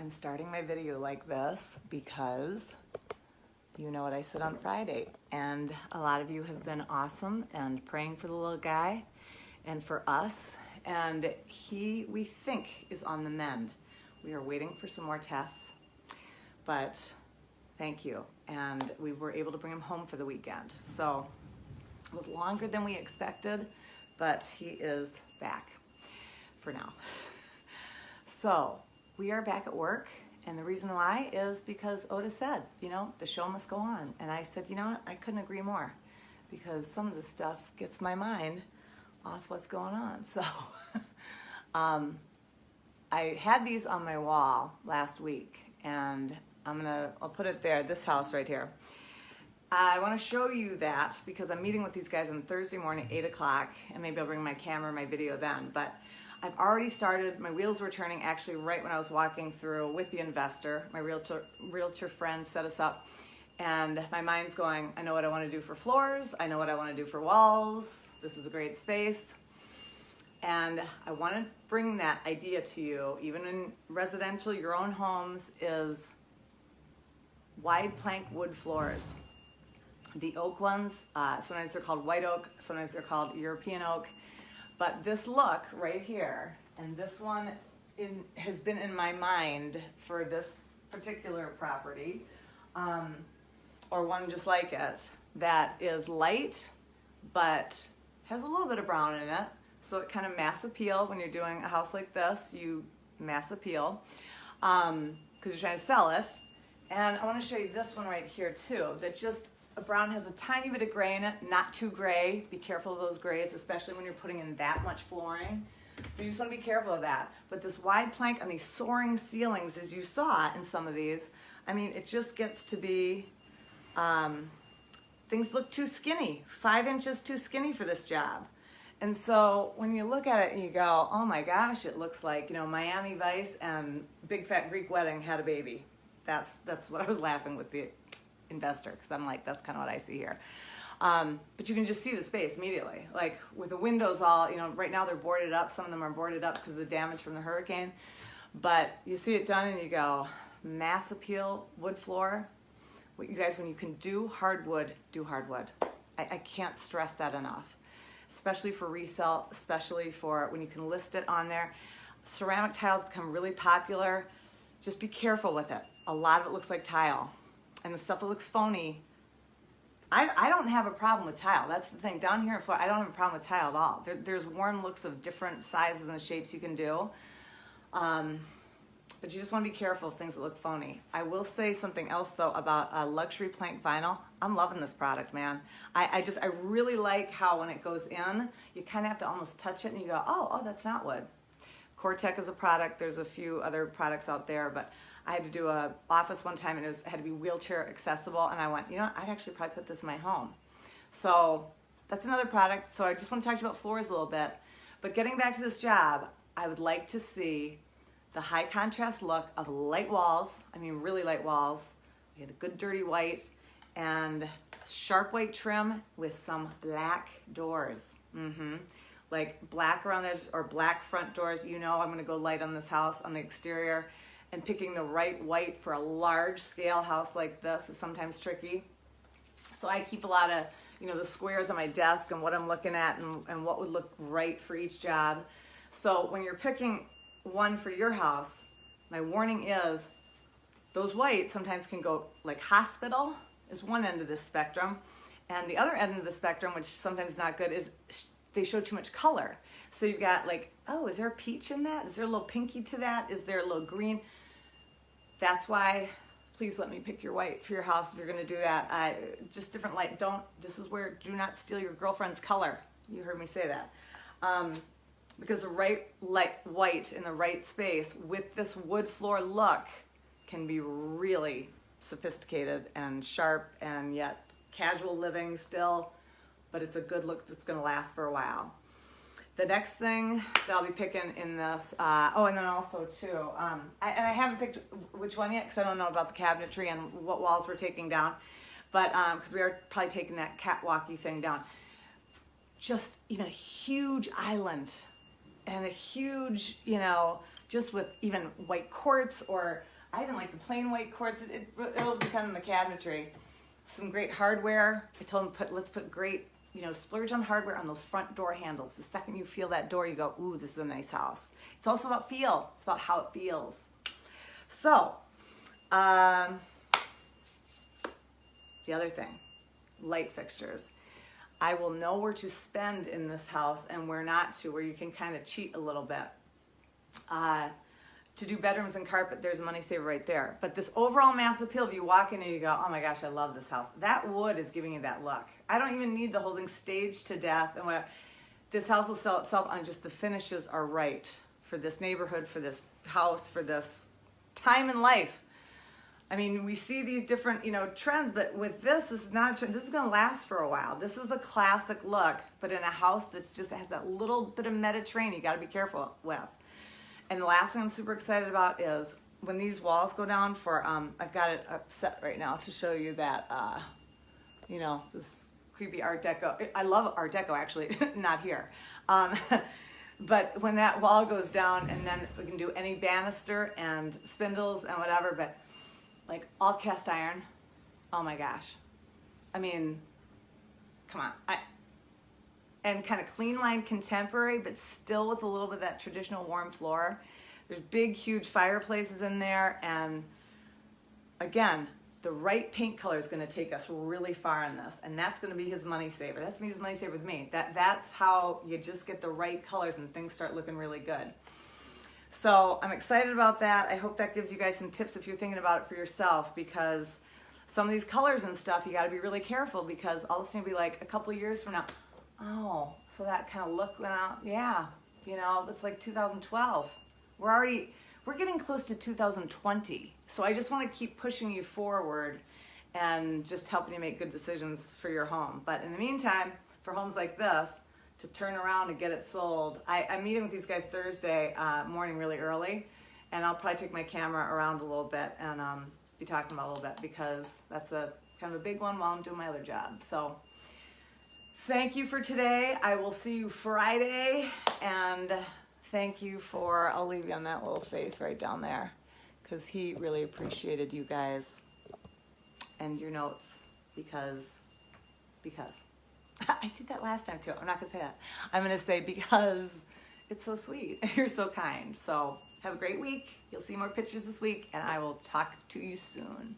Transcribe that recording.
I'm starting my video like this because you know what I said on Friday, and a lot of you have been awesome and praying for the little guy and for us, and he, we think, is on the mend. We are waiting for some more tests, but thank you. And we were able to bring him home for the weekend. So it was longer than we expected, but he is back for now. So we are back at work, and the reason why is because Otis said, you know, the show must go on. And I said, you know what, I couldn't agree more, because some of this stuff gets my mind off what's going on. So I had these on my wall last week, and I'll put it there, this house right here. I want to show you that because I'm meeting with these guys on Thursday morning, 8 o'clock, and maybe I'll bring my camera, my video then. But I've already started, my wheels were turning actually right when I was walking through with the investor. My realtor friend set us up, and my mind's going, I know what I want to do for floors, I know what I want to do for walls, this is a great space. And I want to bring that idea to you, even in residential, your own homes, is wide plank wood floors. The oak ones, sometimes they're called white oak, sometimes they're called European oak. But this look right here, and this one has been in my mind for this particular property, or one just like it, that is light, but has a little bit of brown in it. So it kind of mass appeal. When you're doing a house like this, you mass appeal, because you're trying to sell it. And I want to show you this one right here too, that just, a brown has a tiny bit of gray in it, not too gray. Be careful of those grays, especially when you're putting in that much flooring. So you just want to be careful of that. But this wide plank on these soaring ceilings, as you saw in some of these, I mean, it just gets to be, things look too skinny, 5 inches too skinny for this job. And so when you look at it and you go, oh my gosh, it looks like, you know, Miami Vice and Big Fat Greek Wedding had a baby. That's what I was laughing with the investor, because I'm like, that's kind of what I see here. But you can just see the space immediately. Like with the windows all, you know, right now they're boarded up. Some of them are boarded up because of the damage from the hurricane. But you see it done and you go, mass appeal wood floor. What you guys, when you can do hardwood, do hardwood. I can't stress that enough. Especially for resale, especially for when you can list it on there. Ceramic tiles become really popular. Just be careful with it. A lot of it looks like tile. And the stuff that looks phony, I don't have a problem with tile. That's the thing. Down here in Florida, I don't have a problem with tile at all. There's warm looks of different sizes and shapes you can do. But you just want to be careful of things that look phony. I will say something else, though, about luxury plank vinyl. I'm loving this product, man. I really like how when it goes in, you kind of have to almost touch it and you go, oh, that's not wood. Cortec is a product. There's a few other products out there, but I had to do an office one time and it had to be wheelchair accessible, and I went, you know what, I'd actually probably put this in my home. So that's another product. So I just want to talk to you about floors a little bit. But getting back to this job, I would like to see the high contrast look of light walls. I mean, really light walls. We had a good dirty white and sharp white trim with some black doors. Like black around this, or black front doors. You know I'm going to go light on this house on the exterior. And picking the right white for a large scale house like this is sometimes tricky. So I keep a lot of, you know, the squares on my desk and what I'm looking at and what would look right for each job. So when you're picking one for your house, my warning is those whites sometimes can go like hospital is one end of the spectrum. And the other end of the spectrum, which sometimes is not good, is they show too much color. So you've got like, oh, is there a peach in that? Is there a little pinky to that? Is there a little green? That's why, please let me pick your white for your house if you're gonna do that. Just different light, this is where, do not steal your girlfriend's color. You heard me say that. Because the right light white in the right space with this wood floor look can be really sophisticated and sharp and yet casual living still, but it's a good look that's gonna last for a while. The next thing that I'll be picking in this, and then also too, I haven't picked which one yet because I don't know about the cabinetry and what walls we're taking down, but because we are probably taking that catwalky thing down. Just even a huge island and a huge, you know, just with even white quartz or I even like the plain white quartz. It'll become in the cabinetry. Some great hardware. I told him let's put great, splurge on hardware on those front door handles. The second you feel that door, you go, ooh, this is a nice house. It's also about feel. It's about how it feels. So, the other thing, light fixtures. I will know where to spend in this house and where not to, where you can kind of cheat a little bit. To do bedrooms and carpet, there's a money saver right there. But this overall mass appeal, if you walk in and you go, oh my gosh, I love this house. That wood is giving you that look. I don't even need the holding stage to death and whatever. This house will sell itself on just the finishes are right for this neighborhood, for this house, for this time in life. I mean, we see these different, trends, but with this is not a trend. This is going to last for a while. This is a classic look, but in a house that's just has that little bit of Mediterranean you got to be careful with. And the last thing I'm super excited about is when these walls go down for, I've got it set right now to show you that, this creepy Art Deco. I love Art Deco, actually, not here. But when that wall goes down, and then we can do any banister and spindles and whatever, but like all cast iron, oh my gosh. I mean, come on. And kind of clean line contemporary, but still with a little bit of that traditional warm floor. There's big, huge fireplaces in there, and again, the right paint color is going to take us really far in this, and that's going to be his money saver. That's going to be his money saver with me. That's how you just get the right colors and things start looking really good. So I'm excited about that. I hope that gives you guys some tips if you're thinking about it for yourself, because some of these colors and stuff, you got to be really careful, because all of a sudden you'll be like a couple of years from now, oh, so that kind of look went out. Yeah, it's like 2012. We're getting close to 2020. So I just want to keep pushing you forward and just helping you make good decisions for your home. But in the meantime, for homes like this, to turn around and get it sold, I'm meeting with these guys Thursday morning really early, and I'll probably take my camera around a little bit and be talking about it a little bit, because that's a kind of a big one while I'm doing my other job. So thank you for today. I will see you Friday, and thank you I'll leave you on that little face right down there, because he really appreciated you guys and your notes, because I did that last time too. I'm not going to say that. I'm going to say because it's so sweet. You're so kind. So have a great week. You'll see more pictures this week, and I will talk to you soon.